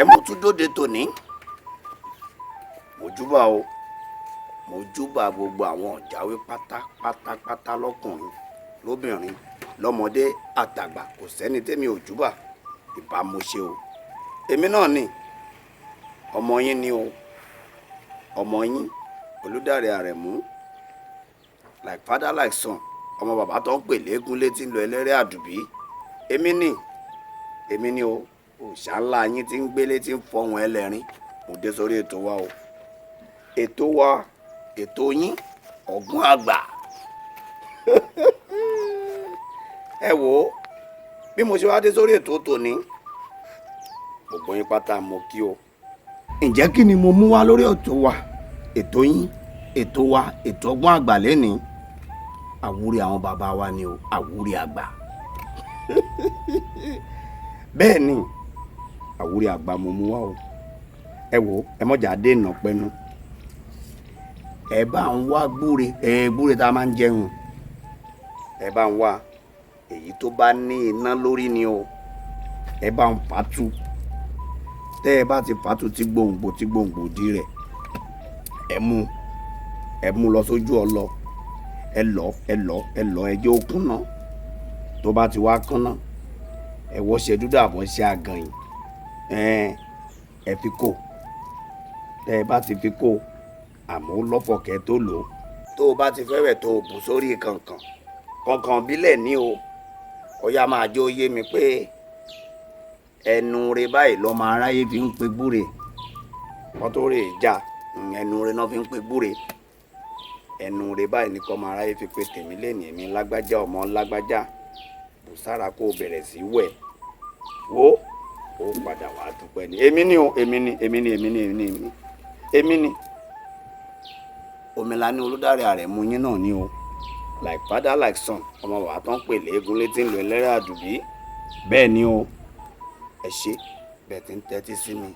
mo tún dóde tòní mo júbà o mo júbà gbogbo àwọn ọ̀jáwé pátápátá lọ́kùnrin lóbìnrin lọ́mọdé àtàgbà kò sẹ́ni tẹ́mi ò júbà ìbá mo ṣe o èmi náà ni ọmọ yín ni o ọmọ yín Olúdáre Àrẹ̀mú like father like son ọmọ bàbá tó ń pè léegun létí ń lọ ẹlẹ́rẹ́ àdùbí èmi ni o òòṣà ńlá yín tí ń gbélé tí ń fọhùn ẹlẹ́rìn mo dé sórí ètò wa o ètò yín ọ̀gbun àgbà ẹ wò ó bí mo ṣe wá dé sórí ètò tòní gbogbo yín pátá mo kí o ǹjẹ́ kí ni mo mú wá lórí ètò wa ètò yín ètò wa ètò ọgbọ́n àgbà lẹ́ni àwúre àwọn bàbá wa ni o àwúre àgbà bẹ́ẹ̀ ni àwúre àgbà mo mú wá o ẹ wò ẹ mọ̀jà dé ìnà pẹ́nu ẹ bá ń wá gbúre tá a máa ń jẹun ẹ bá ń wá èyí tó bá ní iná lórí ni o ẹ bá ń fàtú tẹ́ ẹ bá ti fàtú tí gbòǹgbò di rẹ̀ ẹ mú lọ sójú ọlọ ẹ lọ ẹ jẹ́ ó kúnná tó bá ti wá kúnná ẹ wọṣẹ dúdú àbọ̀ṣẹ àgànyìn ẹ fi kó tẹ́ ẹ bá ti fi kó àmọ́ lọ́fọ̀kẹ́ tó lò ó tó o bá ti fẹ́rẹ̀ tó o bù sórí kankan bílẹ̀ ní o ọ̀yá máa jó yé mi pé ẹnu rẹ báyìí lọ́mọ aráyé fi ń pe gbúre wọ́n tó rè já ẹnu rẹ náà fi ń pe gbúre ẹnu rẹ báyìí ní kọ́ ọmọ aráyé fi pe tèmi lẹ́nu èmi lágbájá ọmọ lágbájá bùsára kó o bẹ̀rẹ̀ sí wẹ̀ wo ó padà wá dúpẹ́ ni èmi ni Omila ní Olúdáre Àrẹ̀mú yín náà ni o like father like son ọmọ bàbá tó ń pè léegun létí ń lo ẹlẹ́rẹ́ àdùbí bẹ́ẹ̀ ni o ẹ ṣé bẹ́ẹ̀ tí ń tẹ́tí sí mi.